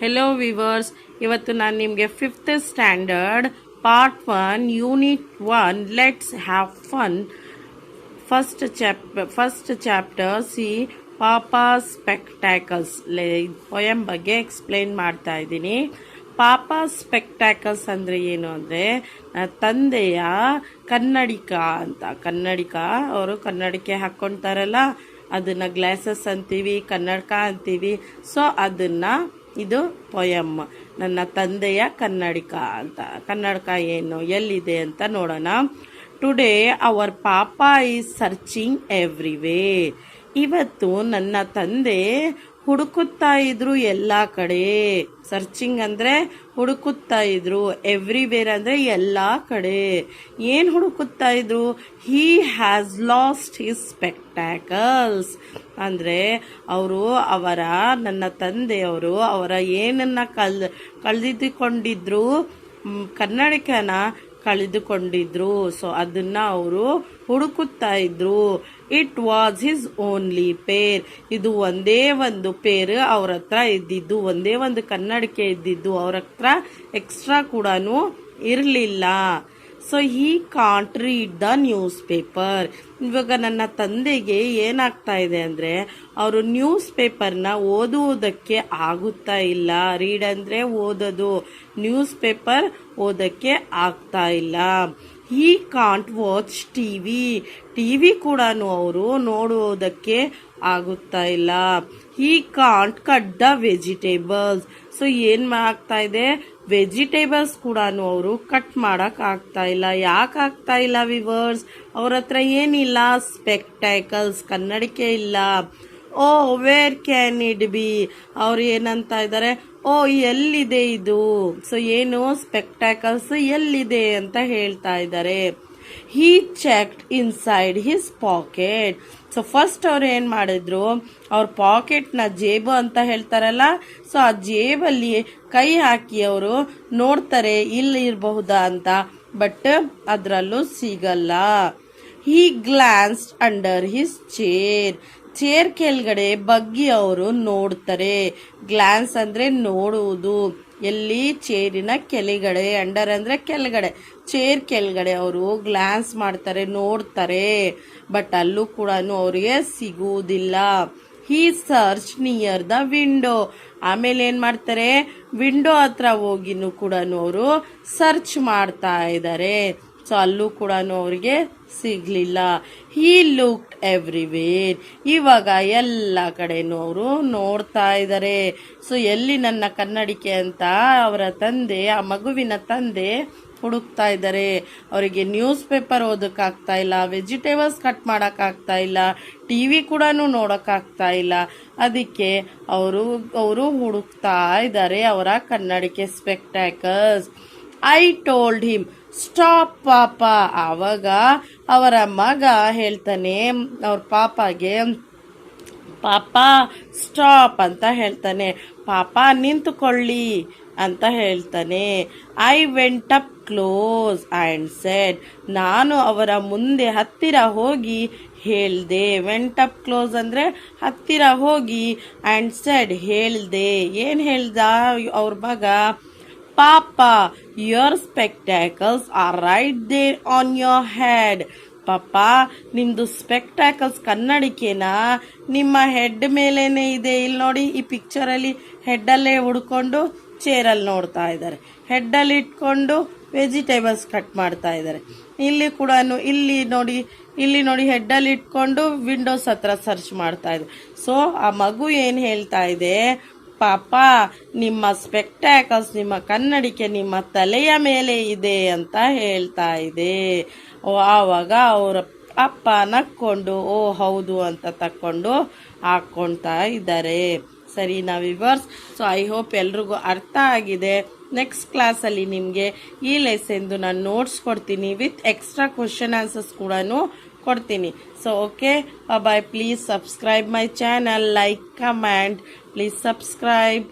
Hello viewers, ಇವತ್ತು ನಾನು ನಿಮಗೆ 5th standard part 1 unit 1 let's have fun first chapter C ಪಾಪಾ ಸ್ಪೆಕ್ಟ್ಯಾಕಲ್ಸ್ ಪೊಯಮ್ ಬಗ್ಗೆ ಎಕ್ಸ್ಪ್ಲೈನ್ ಮಾಡ್ತಾ ಇದ್ದೀನಿ. ಪಾಪಾ ಸ್ಪೆಕ್ಟ್ಯಾಕಲ್ಸ್ ಅಂದರೆ ಏನು ಅಂದರೆ ತಂದೆಯ ಕನ್ನಡಿಕ ಅಂತ. ಕನ್ನಡಿಕ ಅವರು ಕನ್ನಡಿಕೆ ಹಾಕ್ಕೊಳ್ತಾರಲ್ಲ, ಅದನ್ನು ಗ್ಲಾಸಸ್ ಅಂತೀವಿ, ಕನ್ನಡಕ ಅಂತೀವಿ. ಸೊ ಅದನ್ನು ಇದು ಪೊಯಮ್, ನನ್ನ ತಂದೆಯ ಕನ್ನಡಿಕ ಅಂತ. ಕನ್ನಡಕ ಏನು, ಎಲ್ಲಿದೆ ಅಂತ ನೋಡೋಣ. ಟುಡೇ ಅವರ್ ಪಾಪಾ ಈಸ್ ಸರ್ಚಿಂಗ್ ಎವ್ರಿವೇರ್. ಇವತ್ತು ನನ್ನ ತಂದೆ ಹುಡುಕುತ್ತಾ ಇದ್ರು ಎಲ್ಲ ಕಡೆ. ಸರ್ಚಿಂಗ್ ಅಂದ್ರೆ ಹುಡುಕುತ್ತಾ ಇದ್ರು, ಎವ್ರಿವೇರ್ ಅಂದ್ರೆ ಎಲ್ಲ ಕಡೆ. ಏನ್ ಹುಡುಕುತ್ತಾ ಇದ್ರು? ಹಿ ಹ್ಯಾಸ್ ಲಾಸ್ಟ್ ಹಿಸ್ ಸ್ಪೆಕ್ಟ್ಯಾಕಲ್ಸ್ ಅಂದ್ರೆ ನನ್ನ ತಂದೆಯವರು ಅವರ ಏನನ್ನ ಕಳೆದುಕೊಂಡಿದ್ರು, ಕನ್ನಡಕನ ಕಳೆದುಕೊಂಡಿದ್ರು. ಸೊ ಅದನ್ನ ಅವರು ಹುಡುಕುತ್ತಾ ಇದ್ರು. It was his only pair. ಇದು ಒಂದೇ ಒಂದು ಪೇರ್ ಅವ್ರ ಹತ್ರ ಇದ್ದಿದ್ದು, ಒಂದೇ ಒಂದು ಕನ್ನಡಕೆ ಇದ್ದಿದ್ದು. ಅವ್ರ ಹತ್ರ ಎಕ್ಸ್ಟ್ರಾ ಕೂಡ ಇರಲಿಲ್ಲ. So he can't read the news paper. ಇವಾಗ ನನ್ನ ತಂದೆಗೆ ಏನಾಗ್ತಾ ಇದೆ ಅಂದರೆ ಅವರು ನ್ಯೂಸ್ ಪೇಪರ್ನ ಓದುವುದಕ್ಕೆ ಆಗುತ್ತಾ ಇಲ್ಲ. ರೀಡ್ ಅಂದರೆ ಓದೋದು, ನ್ಯೂಸ್ ಪೇಪರ್ ಓದಕ್ಕೆ ಆಗ್ತಾ ಇಲ್ಲ. ಹಿ ಕಾಂಟ್ ವಾಚ್ ಟಿವಿ ಕೂಡ ಅವರು ನೋಡುವುದಕ್ಕೆ ಆಗುತ್ತಾ ಇಲ್ಲ. He can't cut the vegetables. So ಏನ್ ಆಗ್ತಾ ಇದೆ, ವೆಜಿಟೇಬಲ್ಸ್ ಕೂಡ ಅವರು ಕಟ್ ಮಾಡಕ್ ಆಗ್ತಾ ಇಲ್ಲ. ಯಾಕೆ ಆಗ್ತಾ ಇಲ್ಲ ವಿವರ್ಸ್? ಅವ್ರ ಹತ್ರ ಏನಿಲ್ಲ, ಸ್ಪೆಕ್ಟ್ಯಾಕಲ್ಸ್, ಕನ್ನಡಕೆ ಇಲ್ಲ. ಓ ವೇರ್ ಕ್ಯಾನ್ ಇಟ್ ಬಿ? ಅವ್ರು ಏನಂತ ಇದ್ದಾರೆ, ಓ ಎಲ್ಲಿದೆ ಇದು? ಸೊ ಏನು, ಸ್ಪೆಕ್ಟ್ಯಾಕಲ್ಸ್ ಎಲ್ಲಿದೆ ಅಂತ ಹೇಳ್ತಾ ಇದ್ದಾರೆ. He checked inside his pocket. So first ಅವ್ರು ಏನ್ ಮಾಡಿದ್ರು, ಅವ್ರ ಪಾಕೆಟ್ನ ಜೇಬು ಅಂತ ಹೇಳ್ತಾರಲ್ಲ, ಸೊ ಆ ಜೇಬಲ್ಲಿ ಕೈ ಹಾಕಿ ಅವರು ನೋಡ್ತಾರೆ ಇಲ್ಲಿ ಇರಬಹುದಾ ಅಂತ. ಬಟ್ ಅದ್ರಲ್ಲೂ ಸಿಗಲ್ಲ. ಹಿ ಗ್ಲಾನ್ಸ್ಡ್ ಅಂಡರ್ ಹಿಸ್ ಚೇರ್ ಕೆಳಗಡೆ ಬಗ್ಗಿ ಅವರು ನೋಡ್ತಾರೆ. ಗ್ಲಾನ್ಸ್ ಅಂದ್ರೆ ನೋಡುವುದು. ಎಲ್ಲಿ? ಚೇರಿನ ಕೆಳಗಡೆ. ಅಂಡರ್ ಅಂದ್ರೆ ಕೆಳಗಡೆ, ಚೇರ್ ಕೆಳಗಡೆ ಅವರು ಗ್ಲಾನ್ಸ್ ಮಾಡ್ತಾರೆ, ನೋಡ್ತಾರೆ. ಬಟ್ ಅಲ್ಲೂ ಕೂಡ ಅವರಿಗೆ ಸಿಗುವುದಿಲ್ಲ. ಹಿ ಸರ್ಚ್ ನಿಯರ್ ದ ವಿಂಡೋ. ಆಮೇಲೆ ಏನ್ ಮಾಡ್ತಾರೆ, ವಿಂಡೋ ಹತ್ರ ಹೋಗಿನೂ ಕೂಡ ಅವರು ಸರ್ಚ್ ಮಾಡ್ತಾ ಇದ್ದಾರೆ. ಸೊ ಅಲ್ಲೂ ಕೂಡ ಅವರಿಗೆ ಸಿಗ್ಲಿಲ್ಲ. ಹಿ ಲುಕ್ಡ್ ಎವ್ರಿವೇರ್. ಇವಾಗ ಎಲ್ಲ ಕಡೆನೂ ಅವರು ನೋಡ್ತಾ ಇದ್ದಾರೆ. ಸೊ ಎಲ್ಲಿ ನನ್ನ ಕನ್ನಡಿಕೆ ಅಂತ ಅವರ ತಂದೆ, ಆ ಮಗುವಿನ ತಂದೆ ಹುಡುಕ್ತಾ ಇದ್ದಾರೆ. ಅವರಿಗೆ ನ್ಯೂಸ್ ಪೇಪರ್ ಓದಕ್ಕಾಗ್ತಾ ಇಲ್ಲ, ವೆಜಿಟೇಬಲ್ಸ್ ಕಟ್ ಮಾಡಕ್ಕಾಗ್ತಾ ಇಲ್ಲ, ಟಿವಿ ಕೂಡ ನೋಡಕ್ಕಾಗ್ತಾ ಇಲ್ಲ. ಅದಕ್ಕೆ ಅವರು ಹುಡುಕ್ತಾ ಇದ್ದಾರೆ ಅವರ ಕನ್ನಡಿಕೆ, ಸ್ಪೆಕ್ಟ್ಯಾಕಲ್ಸ್. ಐ ಟೋಲ್ಡ್ ಹಿಮ್ ಸ್ಟಾಪ್ ಪಾಪಾ. ಆವಾಗ ಅವರ ಮಗ ಹೇಳ್ತಾನೆ ಅವ್ರ ಪಾಪಾಗೆ, ಪಾಪಾ ಸ್ಟಾಪ್ ಅಂತ ಹೇಳ್ತಾನೆ. ಪಾಪಾ ನಿಂತುಕೊಳ್ಳಿ ಅಂತ ಹೇಳ್ತಾನೆ. I went up close and said. ನಾನು ಅವರ ಮುಂದೆ ಹತ್ತಿರ ಹೋಗಿ ಹೇಳ್ದೆ. ವೆಂಟ್ ಅಪ್ ಕ್ಲೋಸ್ ಅಂದ್ರೆ ಹತ್ತಿರ ಹೋಗಿ, ಆ್ಯಂಡ್ ಸೆಡ್ ಹೇಳ್ದೆ. ಏನ್ ಹೇಳ್ದ ಅವ್ರ ಮಗ? Papa your spectacles are right there on your head. Papa ನಿಮ್ದು ಸ್ಪೆಕ್ಟ್ಯಾಕಲ್ಸ್, ಕನ್ನಡಿಕೆನ ನಿಮ್ಮ ಹೆಡ್ ಮೇಲೇನೆ ಇದೆ. ಇಲ್ಲಿ ನೋಡಿ, ಈ ಪಿಕ್ಚರ್ ಅಲ್ಲಿ ಹೆಡ್ ಅಲ್ಲೇ ಹುಡ್ಕೊಂಡು ಚೇರಲ್ಲಿ ನೋಡ್ತಾ ಇದ್ದಾರೆ. ಹೆಡ್ ಅಲ್ಲಿ ಇಟ್ಕೊಂಡು ವೆಜಿಟೇಬಲ್ಸ್ ಕಟ್ ಮಾಡ್ತಾ ಇದ್ದಾರೆ. ಇಲ್ಲಿ ಕೂಡ ಇಲ್ಲಿ ನೋಡಿ ಹೆಡ್ ಅಲ್ಲಿ ಇಟ್ಕೊಂಡು ವಿಂಡೋಸ್ ಹತ್ರ ಸರ್ಚ್ ಮಾಡ್ತಾ ಇದ್ದಾರೆ. ಸೊ ಆ ಮಗು ಏನ್ ಹೇಳ್ತಾ ಇದೆ, ಪಾಪಾ ನಿಮ್ಮ ಸ್ಪೆಕ್ಟ್ಯಾಕಲ್ಸ್, ನಿಮ್ಮ ಕನ್ನಡಿಕೆ ನಿಮ್ಮ ತಲೆಯ ಮೇಲೆ ಇದೆ ಅಂತ ಹೇಳ್ತಾ ಇದೆ. ಆವಾಗ ಅವರ ಅಪ್ಪ ನಕ್ಕೊಂಡು ಓ ಹೌದು ಅಂತ ತಕ್ಕೊಂಡು ಹಾಕ್ಕೊಳ್ತಾ ಇದ್ದಾರೆ. ಸರಿನಾ ವಿವರ್ಸ್? ಸೊ ಐ ಹೋಪ್ ಎಲ್ರಿಗೂ ಅರ್ಥ ಆಗಿದೆ. ನೆಕ್ಸ್ಟ್ ಕ್ಲಾಸಲ್ಲಿ ನಿಮಗೆ ಈ ಲೆಸನ್ದು ನಾನು ನೋಟ್ಸ್ ಕೊಡ್ತೀನಿ, ವಿತ್ ಎಕ್ಸ್ಟ್ರಾ ಕ್ವಶನ್ ಆನ್ಸರ್ಸ್ ಕೂಡ ಕೊಡ್ತೀನಿ. So okay, bye. Please subscribe my channel, like, comment, please subscribe.